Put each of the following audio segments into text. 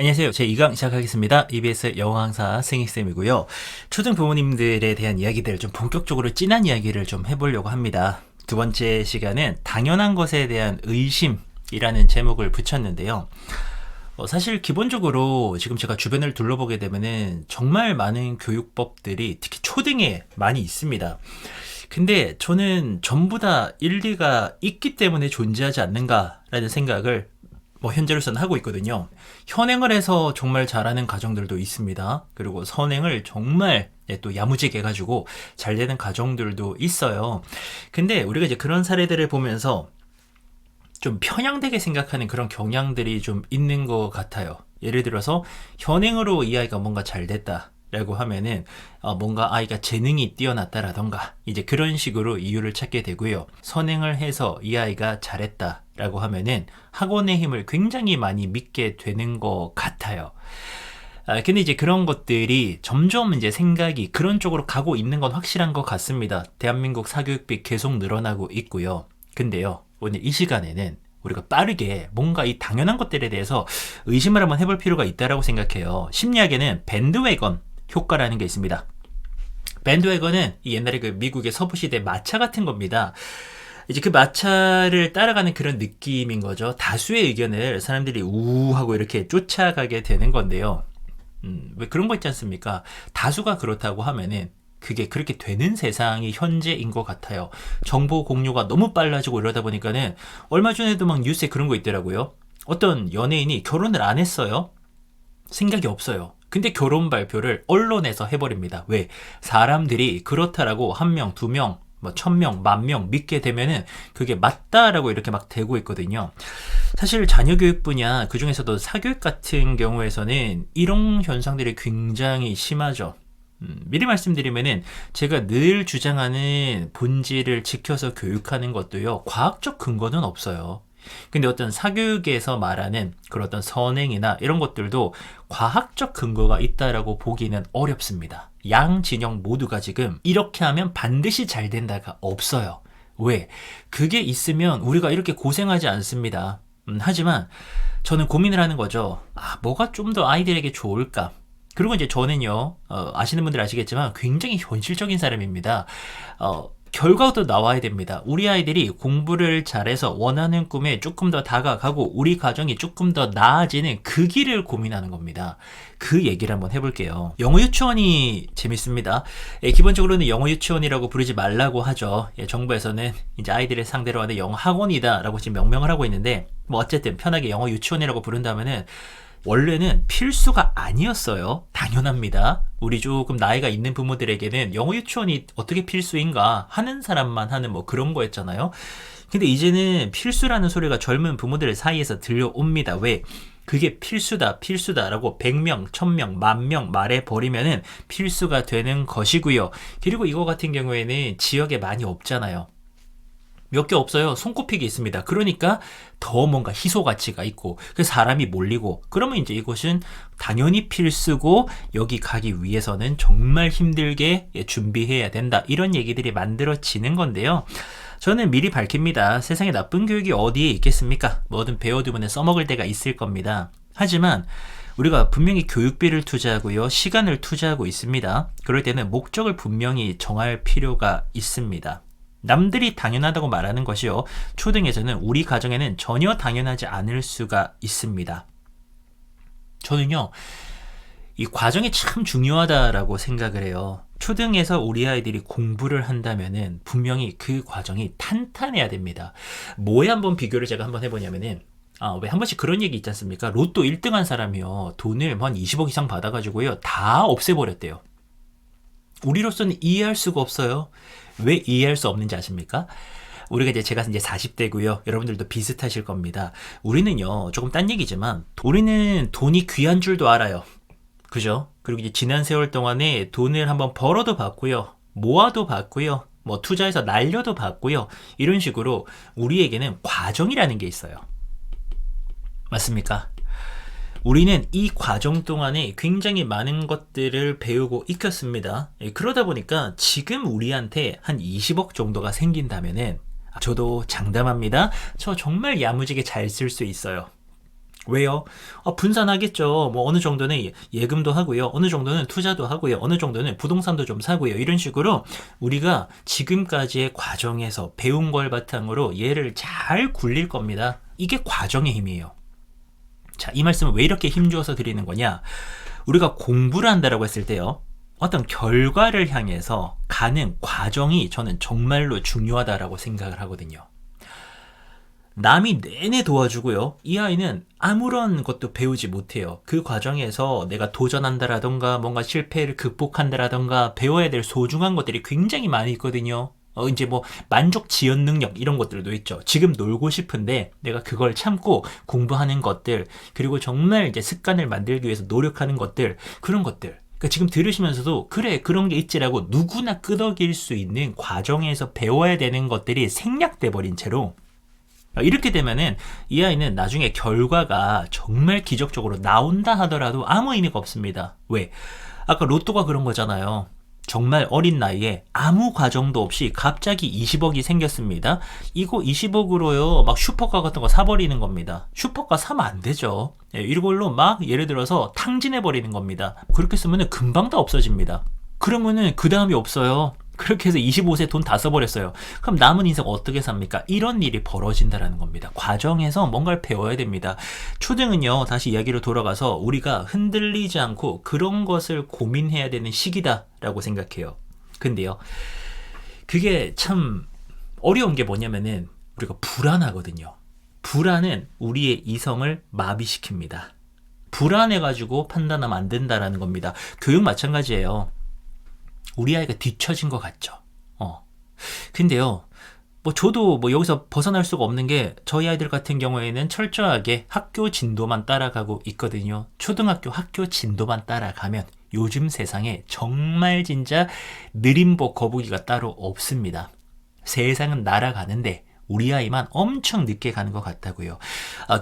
안녕하세요. 제 2강 시작하겠습니다. EBS 영어 강사 승희쌤이고요. 초등 부모님들에 대한 이야기들 좀 본격적으로 진한 이야기를 좀 해보려고 합니다. 두 번째 시간은 당연한 것에 대한 의심이라는 제목을 붙였는데요. 사실 기본적으로 지금 제가 주변을 둘러보게 되면은 정말 많은 교육법들이 특히 초등에 많이 있습니다. 근데 저는 전부 다 일리가 있기 때문에 존재하지 않는가라는 생각을 현재로서는 하고 있거든요. 현행을 해서 정말 잘하는 가정들도 있습니다. 그리고 선행을 정말 또 야무지게 해가지고 잘 되는 가정들도 있어요. 근데 우리가 이제 그런 사례들을 보면서 좀 편향되게 생각하는 그런 경향들이 좀 있는 것 같아요. 예를 들어서 현행으로 이 아이가 뭔가 잘 됐다 라고 하면은 뭔가 아이가 재능이 뛰어났다라던가 이제 그런 식으로 이유를 찾게 되고요. 선행을 해서 이 아이가 잘했다 라고 하면은 학원의 힘을 굉장히 많이 믿게 되는 것 같아요. 근데 이제 그런 것들이 점점 이제 생각이 그런 쪽으로 가고 있는 건 확실한 것 같습니다. 대한민국 사교육비 계속 늘어나고 있고요. 근데요, 오늘 이 시간에는 우리가 빠르게 뭔가 이 당연한 것들에 대해서 의심을 한번 해볼 필요가 있다라고 생각해요. 심리학에는 밴드웨건 효과라는 게 있습니다. 밴드웨건은 옛날에 그 미국의 서부시대 마차 같은 겁니다. 이제 그 마차를 따라가는 그런 느낌인 거죠. 다수의 의견을 사람들이 우하고 이렇게 쫓아가게 되는 건데요. 왜 그런 거 있지 않습니까? 다수가 그렇다고 하면은 그게 그렇게 되는 세상이 현재인 것 같아요. 정보 공유가 너무 빨라지고 이러다 보니까는 얼마 전에도 막 뉴스에 그런 거 있더라고요. 어떤 연예인이 결혼을 안 했어요. 생각이 없어요. 근데 결혼 발표를 언론에서 해버립니다. 왜? 사람들이 그렇다라고 한 명, 두 명, 1000명, 10,000명 믿게 되면은 그게 맞다라고 이렇게 막 되고 있거든요. 사실 자녀 교육 분야, 그 중에서도 사교육 같은 경우에서는 이런 현상들이 굉장히 심하죠. 미리 말씀드리면은 제가 늘 주장하는 본질을 지켜서 교육하는 것도요, 과학적 근거는 없어요. 근데 어떤 사교육에서 말하는 그런 어떤 선행이나 이런 것들도 과학적 근거가 있다라고 보기는 어렵습니다. 양 진영 모두가 지금 이렇게 하면 반드시 잘 된다가 없어요. 왜? 그게 있으면 우리가 이렇게 고생하지 않습니다. 하지만 저는 고민을 하는 거죠. 뭐가 좀 더 아이들에게 좋을까? 그리고 이제 저는요, 아시는 분들 아시겠지만 굉장히 현실적인 사람입니다. 결과도 나와야 됩니다. 우리 아이들이 공부를 잘해서 원하는 꿈에 조금 더 다가가고 우리 가정이 조금 더 나아지는 그 길을 고민하는 겁니다. 그 얘기를 한번 해볼게요. 영어 유치원이 재밌습니다. 기본적으로는 영어 유치원이라고 부르지 말라고 하죠. 정부에서는 이제 아이들을 상대로 하는 영어 학원이다라고 지금 명명을 하고 있는데 어쨌든 편하게 영어 유치원이라고 부른다면은 원래는 필수가 아니었어요. 당연합니다. 우리 조금 나이가 있는 부모들에게는 영어 유치원이 어떻게 필수인가 하는 사람만 하는 그런 거였잖아요. 근데 이제는 필수라는 소리가 젊은 부모들 사이에서 들려옵니다. 왜? 그게 필수다라고 100명, 1000명, 10,000명 말해버리면은 필수가 되는 것이고요. 그리고 이거 같은 경우에는 지역에 많이 없잖아요. 몇 개 없어요. 손꼽히기 있습니다. 그러니까 더 뭔가 희소 가치가 있고 그 사람이 몰리고 그러면 이제 이것은 당연히 필수고 여기 가기 위해서는 정말 힘들게 준비해야 된다. 이런 얘기들이 만들어지는 건데요. 저는 미리 밝힙니다. 세상에 나쁜 교육이 어디에 있겠습니까? 뭐든 배워두면 써먹을 때가 있을 겁니다. 하지만 우리가 분명히 교육비를 투자하고요. 시간을 투자하고 있습니다. 그럴 때는 목적을 분명히 정할 필요가 있습니다. 남들이 당연하다고 말하는 것이요. 초등에서는 우리 가정에는 전혀 당연하지 않을 수가 있습니다. 저는요, 이 과정이 참 중요하다라고 생각을 해요. 초등에서 우리 아이들이 공부를 한다면은 분명히 그 과정이 탄탄해야 됩니다. 뭐에 한번 비교를 제가 한번 해보냐면은 왜 한 번씩 그런 얘기 있지 않습니까? 로또 1등 한 사람이요. 돈을 한 20억 이상 받아가지고요. 다 없애버렸대요. 우리로서는 이해할 수가 없어요. 왜 이해할 수 없는지 아십니까? 제가 이제 40대고요. 여러분들도 비슷하실 겁니다. 우리는요, 조금 딴 얘기지만, 우리는 돈이 귀한 줄도 알아요. 그죠? 그리고 이제 지난 세월 동안에 돈을 한번 벌어도 봤고요. 모아도 봤고요. 투자해서 날려도 봤고요. 이런 식으로 우리에게는 과정이라는 게 있어요. 맞습니까? 우리는 이 과정 동안에 굉장히 많은 것들을 배우고 익혔습니다. 그러다 보니까 지금 우리한테 한 20억 정도가 생긴다면은 저도 장담합니다. 저 정말 야무지게 잘 쓸 수 있어요. 왜요? 분산하겠죠. 뭐 어느 정도는 예금도 하고요. 어느 정도는 투자도 하고요. 어느 정도는 부동산도 좀 사고요. 이런 식으로 우리가 지금까지의 과정에서 배운 걸 바탕으로 얘를 잘 굴릴 겁니다. 이게 과정의 힘이에요. 자, 이 말씀을 왜 이렇게 힘주어서 드리는 거냐? 우리가 공부를 한다라고 했을 때요. 어떤 결과를 향해서 가는 과정이 저는 정말로 중요하다라고 생각을 하거든요. 남이 내내 도와주고요. 이 아이는 아무런 것도 배우지 못해요. 그 과정에서 내가 도전한다라던가 뭔가 실패를 극복한다라던가 배워야 될 소중한 것들이 굉장히 많이 있거든요. 이제 뭐 만족 지연 능력 이런 것들도 있죠. 지금 놀고 싶은데 내가 그걸 참고 공부하는 것들, 그리고 정말 이제 습관을 만들기 위해서 노력하는 것들, 그런 것들. 그러니까 지금 들으시면서도 그래 그런 게 있지라고 누구나 끄덕일 수 있는 과정에서 배워야 되는 것들이 생략돼 버린 채로 이렇게 되면은 이 아이는 나중에 결과가 정말 기적적으로 나온다 하더라도 아무 의미가 없습니다. 왜? 아까 로또가 그런 거잖아요. 정말 어린 나이에 아무 과정도 없이 갑자기 20억이 생겼습니다. 이거 20억으로요 막 슈퍼카 같은 거 사버리는 겁니다. 슈퍼카 사면 안 되죠. 이걸로 막 예를 들어서 탕진해버리는 겁니다. 그렇게 쓰면은 금방 다 없어집니다. 그러면은 그 다음이 없어요. 그렇게 해서 25세 돈 다 써버렸어요. 그럼 남은 인생 어떻게 삽니까? 이런 일이 벌어진다라는 겁니다. 과정에서 뭔가를 배워야 됩니다. 초등은요, 다시 이야기로 돌아가서 우리가 흔들리지 않고 그런 것을 고민해야 되는 시기다라고 생각해요. 근데요, 그게 참 어려운 게 뭐냐면은 우리가 불안하거든요. 불안은 우리의 이성을 마비시킵니다. 불안해가지고 판단하면 안 된다라는 겁니다. 교육 마찬가지예요. 우리 아이가 뒤처진 것 같죠. 근데요, 뭐 저도 뭐 여기서 벗어날 수가 없는 게 저희 아이들 같은 경우에는 철저하게 학교 진도만 따라가고 있거든요. 초등학교 학교 진도만 따라가면 요즘 세상에 정말 진짜 느림보 거북이가 따로 없습니다. 세상은 날아가는데 우리 아이만 엄청 늦게 가는 것 같다고요.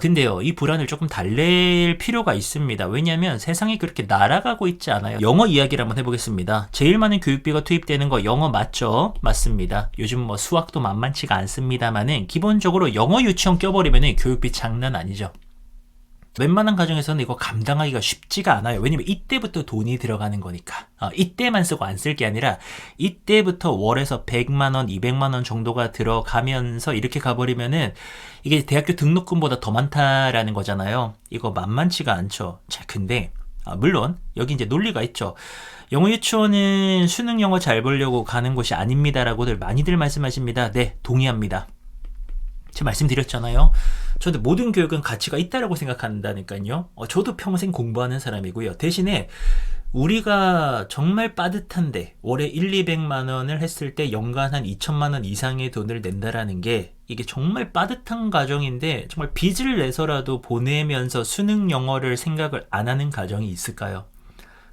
근데요, 이 불안을 조금 달랠 필요가 있습니다. 왜냐하면 세상이 그렇게 날아가고 있지 않아요. 영어 이야기를 한번 해보겠습니다. 제일 많은 교육비가 투입되는 거 영어 맞죠? 맞습니다. 요즘 뭐 수학도 만만치가 않습니다만은 기본적으로 영어 유치원 껴버리면 교육비 장난 아니죠. 웬만한 가정에서는 이거 감당하기가 쉽지가 않아요. 왜냐면 이때부터 돈이 들어가는 거니까. 이때만 쓰고 안 쓸 게 아니라 이때부터 월에서 100만원, 200만원 정도가 들어가면서 이렇게 가버리면은 이게 대학교 등록금보다 더 많다라는 거잖아요. 이거 만만치가 않죠. 자, 근데 물론 여기 이제 논리가 있죠. 영어 유치원은 수능 영어 잘 보려고 가는 곳이 아닙니다라고들 많이들 말씀하십니다. 네, 동의합니다. 제가 말씀드렸잖아요. 저도 모든 교육은 가치가 있다라고 생각한다니까요. 저도 평생 공부하는 사람이고요. 대신에 우리가 정말 빠듯한데 월에 1, 200만 원을 했을 때 연간 한 2천만 원 이상의 돈을 낸다라는 게 이게 정말 빠듯한 가정인데 정말 빚을 내서라도 보내면서 수능 영어를 생각을 안 하는 가정이 있을까요?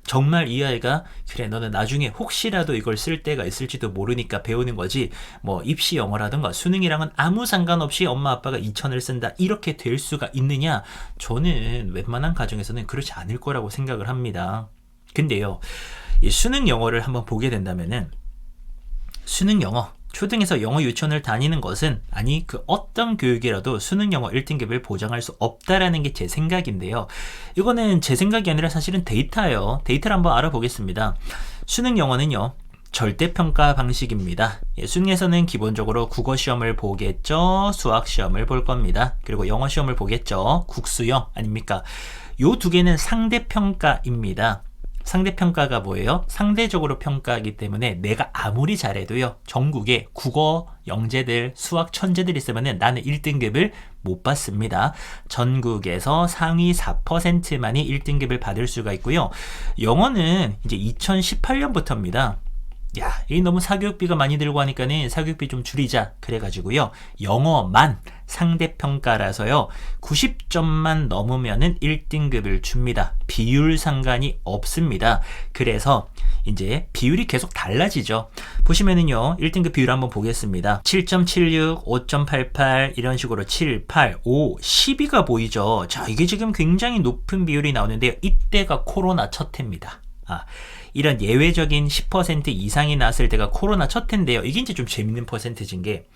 정말 이 아이가 그래 너는 나중에 혹시라도 이걸 쓸 때가 있을지도 모르니까 배우는 거지 뭐 입시 영어라든가 수능이랑은 아무 상관없이 엄마 아빠가 2천을 쓴다 이렇게 될 수가 있느냐? 저는 웬만한 가정에서는 그렇지 않을 거라고 생각을 합니다. 근데요, 이 수능 영어를 한번 보게 된다면은 수능 영어 초등에서 영어 유치원을 다니는 것은 아니 그 어떤 교육이라도 수능 영어 1등급을 보장할 수 없다라는 게 제 생각인데요. 이거는 제 생각이 아니라 사실은 데이터예요. 데이터를 한번 알아보겠습니다. 수능 영어는요. 절대평가 방식입니다. 수능에서는 기본적으로 국어 시험을 보겠죠. 수학 시험을 볼 겁니다. 그리고 영어 시험을 보겠죠. 국수형 아닙니까? 요 두 개는 상대평가입니다. 상대평가가 뭐예요? 상대적으로 평가하기 때문에 내가 아무리 잘해도요. 전국에 국어 영재들, 수학 천재들 있으면 나는 1등급을 못 받습니다. 전국에서 상위 4%만이 1등급을 받을 수가 있고요. 영어는 이제 2018년부터입니다. 야, 이 너무 사교육비가 많이 들고 하니까는 사교육비 좀 줄이자 그래가지고요. 영어만 상대평가라서요. 90점만 넘으면은 1등급을 줍니다. 비율 상관이 없습니다. 그래서 이제 비율이 계속 달라지죠. 보시면은요. 1등급 비율 한번 보겠습니다. 7.76, 5.88 이런 식으로 7, 8, 5, 12가 보이죠. 자, 이게 지금 굉장히 높은 비율이 나오는데요. 이때가 코로나 첫 해입니다. 이런 예외적인 10% 이상이 나왔을 때가 코로나 첫 해인데요. 이게 이제 좀 재밌는 퍼센트지인 게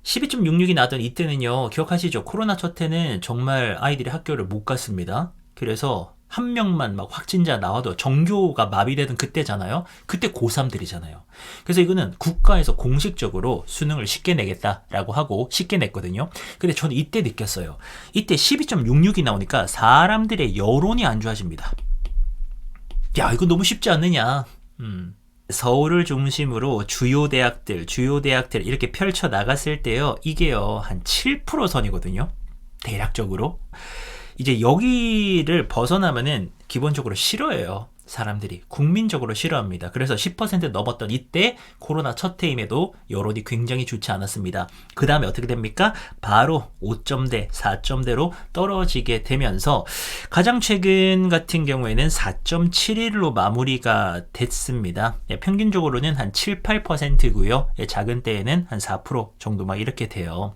12.66이 나던 이때는요, 기억하시죠? 코로나 첫 해는 정말 아이들이 학교를 못 갔습니다. 그래서 한 명만 막 확진자 나와도 전교가 마비되던 그때잖아요. 그때 고3들이잖아요. 그래서 이거는 국가에서 공식적으로 수능을 쉽게 내겠다라고 하고 쉽게 냈거든요. 근데 저는 이때 느꼈어요. 이때 12.66이 나오니까 사람들의 여론이 안 좋아집니다. 야, 이거 너무 쉽지 않느냐. 서울을 중심으로 주요 대학들 이렇게 펼쳐 나갔을 때요, 이게요, 한 7% 선이거든요. 대략적으로. 이제 여기를 벗어나면은 기본적으로 싫어해요. 사람들이. 국민적으로 싫어합니다. 그래서 10% 넘었던 이때 코로나 첫 해임에도 여론이 굉장히 좋지 않았습니다. 그 다음에 어떻게 됩니까? 바로 5점대, 4점대로 떨어지게 되면서 가장 최근 같은 경우에는 4.71로 마무리가 됐습니다. 평균적으로는 한 7, 8%고요. 작은 때에는 한 4% 정도 막 이렇게 돼요.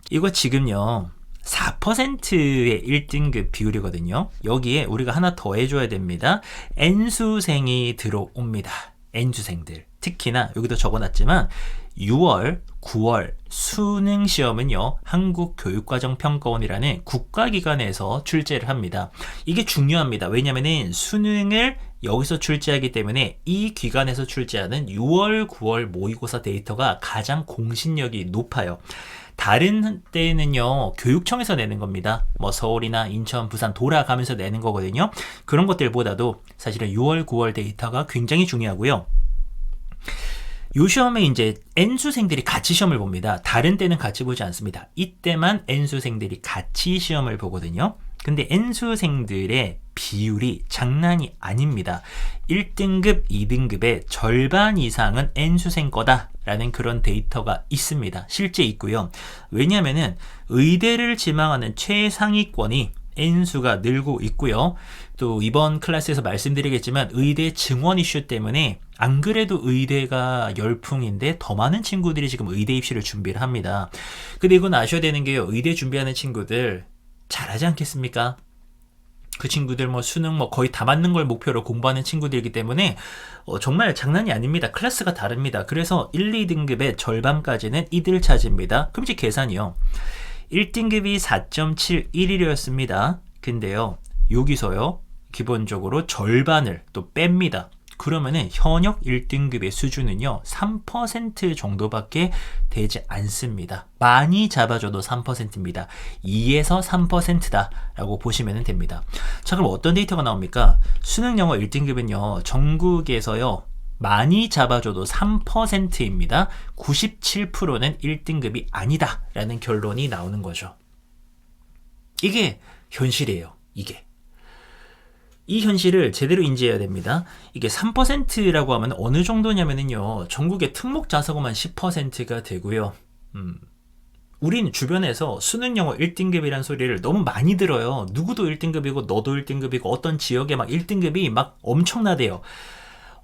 이거 지금요, 4%의 1등급 비율이거든요. 여기에 우리가 하나 더 해줘야 됩니다. N수생이 들어옵니다. N수생들. 특히나 여기도 적어놨지만 6월, 9월 수능 시험은요, 한국교육과정평가원이라는 국가기관에서 출제를 합니다. 이게 중요합니다. 왜냐면은 수능을 여기서 출제하기 때문에 이 기관에서 출제하는 6월, 9월 모의고사 데이터가 가장 공신력이 높아요. 다른 때는요, 교육청에서 내는 겁니다. 뭐 서울이나 인천, 부산 돌아가면서 내는 거거든요. 그런 것들보다도 사실은 6월, 9월 데이터가 굉장히 중요하고요. 요 시험에 이제 N수생들이 같이 시험을 봅니다. 다른 때는 같이 보지 않습니다. 이때만 N수생들이 같이 시험을 보거든요. 근데 N수생들의 비율이 장난이 아닙니다. 1등급, 2등급의 절반 이상은 N수생 거다라는 그런 데이터가 있습니다. 실제 있고요. 왜냐하면은 의대를 지망하는 최상위권이 N수가 늘고 있고요. 또 이번 클래스에서 말씀드리겠지만 의대 증원 이슈 때문에 안 그래도 의대가 열풍인데 더 많은 친구들이 지금 의대 입시를 준비를 합니다. 근데 이건 아셔야 되는 게요, 의대 준비하는 친구들 잘하지 않겠습니까? 그 친구들 뭐 수능 뭐 거의 다 맞는 걸 목표로 공부하는 친구들이기 때문에 정말 장난이 아닙니다. 클래스가 다릅니다. 그래서 1, 2등급의 절반까지는 이들 차지입니다. 그럼 이제 계산이요. 1등급이 4.71이었습니다. 근데요, 여기서요, 기본적으로 절반을 또 뺍니다. 그러면은 현역 1등급의 수준은요, 3% 정도밖에 되지 않습니다. 많이 잡아줘도 3%입니다. 2에서 3%다 라고 보시면 됩니다. 자, 그럼 어떤 데이터가 나옵니까? 수능 영어 1등급은요, 전국에서요, 많이 잡아줘도 3%입니다. 97%는 1등급이 아니다 라는 결론이 나오는 거죠. 이게 현실이에요. 이 현실을 제대로 인지해야 됩니다. 이게 3%라고 하면 어느 정도냐면요, 전국의 특목 자사고만 10%가 되고요. 우린 주변에서 수능 영어 1등급이란 소리를 너무 많이 들어요. 누구도 1등급이고 너도 1등급이고 어떤 지역에 막 1등급이 막 엄청나대요.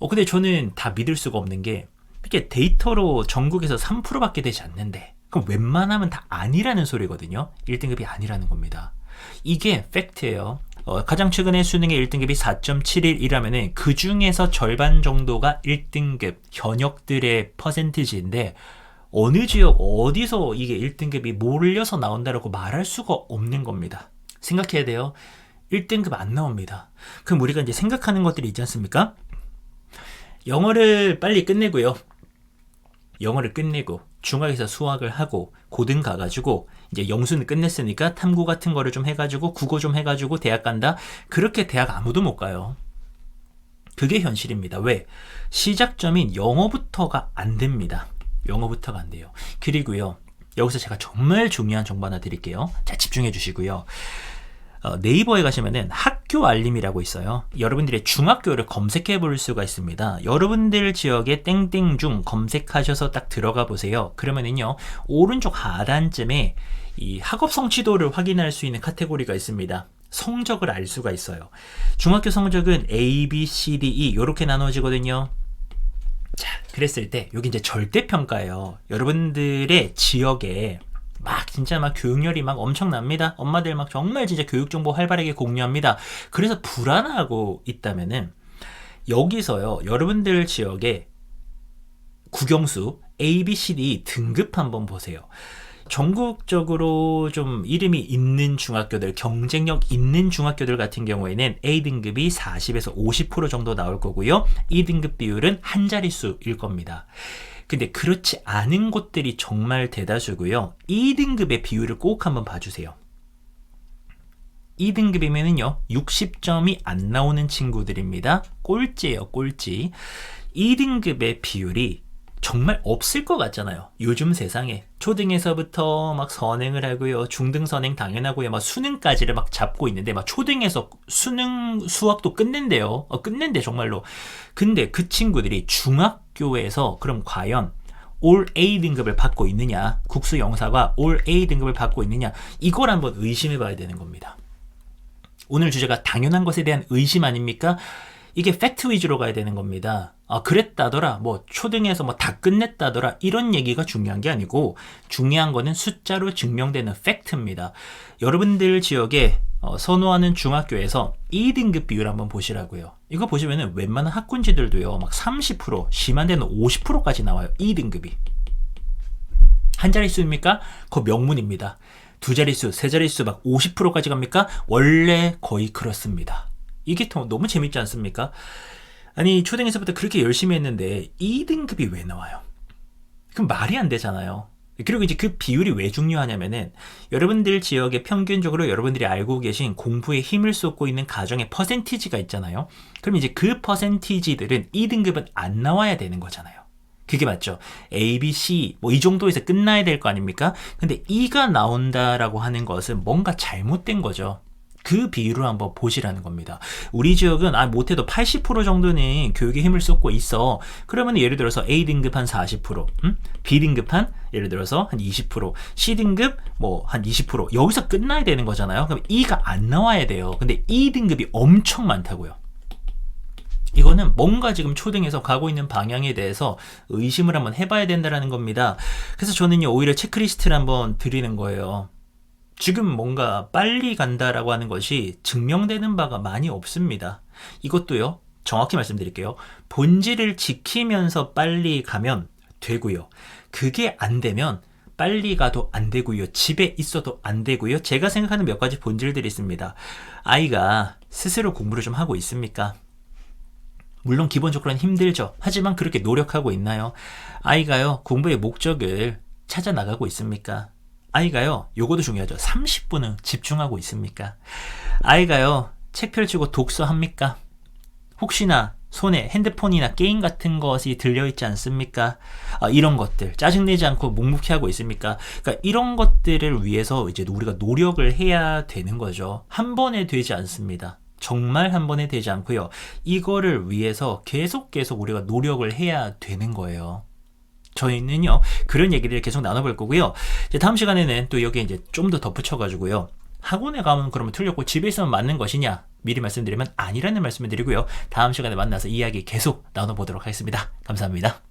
근데 저는 다 믿을 수가 없는 게, 이게 데이터로 전국에서 3%밖에 되지 않는데 그럼 웬만하면 다 아니라는 소리거든요. 1등급이 아니라는 겁니다. 이게 팩트예요. 가장 최근에 수능의 1등급이 4.71이라면은 그 중에서 절반 정도가 1등급 현역들의 퍼센티지인데 어느 지역 어디서 이게 1등급이 몰려서 나온다라고 말할 수가 없는 겁니다. 생각해야 돼요. 1등급 안 나옵니다. 그럼 우리가 이제 생각하는 것들이 있지 않습니까? 영어를 빨리 끝내고요. 영어를 끝내고 중학에서 수학을 하고 고등 가가지고 이제 영수는 끝냈으니까 탐구 같은 거를 좀 해가지고 국어 좀 해가지고 대학 간다. 그렇게 대학 아무도 못 가요. 그게 현실입니다. 왜? 시작점인 영어부터가 안 됩니다. 영어부터가 안 돼요. 그리고요, 여기서 제가 정말 중요한 정보 하나 드릴게요. 자, 집중해 주시고요. 네이버에 가시면은 학교 알림이라고 있어요. 여러분들의 중학교를 검색해 볼 수가 있습니다. 여러분들 지역의 땡땡 중 검색하셔서 딱 들어가 보세요. 그러면은요, 오른쪽 하단쯤에 이 학업 성취도를 확인할 수 있는 카테고리가 있습니다. 성적을 알 수가 있어요. 중학교 성적은 A, B, C, D, E 이렇게 나눠지거든요. 자, 그랬을 때 여기 이제 절대평가예요. 여러분들의 지역에 막 진짜 막 교육열이 막 엄청납니다. 엄마들 막 정말 진짜 교육정보 활발하게 공유합니다. 그래서 불안하고 있다면은 여기서요, 여러분들 지역에 국영수 A, B, C, D 등급 한번 보세요. 전국적으로 좀 이름이 있는 중학교들, 경쟁력 있는 중학교들 같은 경우에는 A등급이 40에서 50% 정도 나올 거고요. E등급 비율은 한 자릿수일 겁니다. 근데 그렇지 않은 곳들이 정말 대다수고요. 2등급의 비율을 꼭 한번 봐주세요. 2등급이면은요 60점이 안 나오는 친구들입니다. 꼴찌예요, 꼴찌. 2등급의 비율이 정말 없을 것 같잖아요. 요즘 세상에 초등에서부터 막 선행을 하고요, 중등 선행 당연하고요, 막 수능까지를 막 잡고 있는데 막 초등에서 수능 수학도 끝낸대요. 끝낸대 정말로. 근데 그 친구들이 중학교에서 그럼 과연 올 A 등급을 받고 있느냐, 국수 영사가 올 A 등급을 받고 있느냐, 이걸 한번 의심해 봐야 되는 겁니다. 오늘 주제가 당연한 것에 대한 의심 아닙니까? 이게 팩트 위주로 가야 되는 겁니다. 그랬다더라, 뭐 초등에서 뭐 다 끝냈다더라, 이런 얘기가 중요한 게 아니고 중요한 거는 숫자로 증명되는 팩트입니다. 여러분들 지역에 선호하는 중학교에서 2등급 비율 한번 보시라고요. 이거 보시면은 웬만한 학군지들도요 막 30%, 심한 데는 50%까지 나와요. 2등급이 한 자릿수입니까? 그거 명문입니다. 두 자릿수, 세 자릿수 막 50%까지 갑니까? 원래 거의 그렇습니다. 이게 너무 재밌지 않습니까? 아니 초등에서부터 그렇게 열심히 했는데 2등급이 왜 나와요? 그럼 말이 안 되잖아요. 그리고 이제 그 비율이 왜 중요하냐면은 여러분들 지역에 평균적으로 여러분들이 알고 계신 공부에 힘을 쏟고 있는 가정의 퍼센티지가 있잖아요. 그럼 이제 그 퍼센티지들은 2등급은 안 나와야 되는 거잖아요. 그게 맞죠? A, B, C 뭐 이 정도에서 끝나야 될 거 아닙니까? 근데 E가 나온다라고 하는 것은 뭔가 잘못된 거죠. 그 비율을 한번 보시라는 겁니다. 우리 지역은 못해도 80% 정도는 교육에 힘을 쏟고 있어. 그러면 예를 들어서 A등급 한 40%, B등급 한 예를 들어서 한 20%, C등급 뭐 한 20%, 여기서 끝나야 되는 거잖아요. 그럼 E가 안 나와야 돼요. 근데 E등급이 엄청 많다고요. 이거는 뭔가 지금 초등에서 가고 있는 방향에 대해서 의심을 한번 해봐야 된다는 겁니다. 그래서 저는요 오히려 체크리스트를 한번 드리는 거예요. 지금 뭔가 빨리 간다라고 하는 것이 증명되는 바가 많이 없습니다. 이것도요 정확히 말씀드릴게요. 본질을 지키면서 빨리 가면 되고요. 그게 안 되면 빨리 가도 안 되고요. 집에 있어도 안 되고요. 제가 생각하는 몇 가지 본질들이 있습니다. 아이가 스스로 공부를 좀 하고 있습니까? 물론 기본적으로는 힘들죠. 하지만 그렇게 노력하고 있나요? 아이가요 공부의 목적을 찾아 나가고 있습니까? 아이가요 요것도 중요하죠. 30분은 집중하고 있습니까? 아이가요 책 펼치고 독서합니까? 혹시나 손에 핸드폰이나 게임 같은 것이 들려있지 않습니까? 이런 것들 짜증내지 않고 묵묵히 하고 있습니까? 그러니까 이런 것들을 위해서 이제 우리가 노력을 해야 되는 거죠. 한 번에 되지 않습니다. 정말 한 번에 되지 않고요. 이거를 위해서 계속 우리가 노력을 해야 되는 거예요. 저희는요 그런 얘기를 계속 나눠볼 거고요. 이제 다음 시간에는 또 여기에 이제 좀 더 덧붙여가지고요. 학원에 가면 그러면 틀렸고 집에 있으면 맞는 것이냐? 미리 말씀드리면 아니라는 말씀을 드리고요. 다음 시간에 만나서 이야기 계속 나눠보도록 하겠습니다. 감사합니다.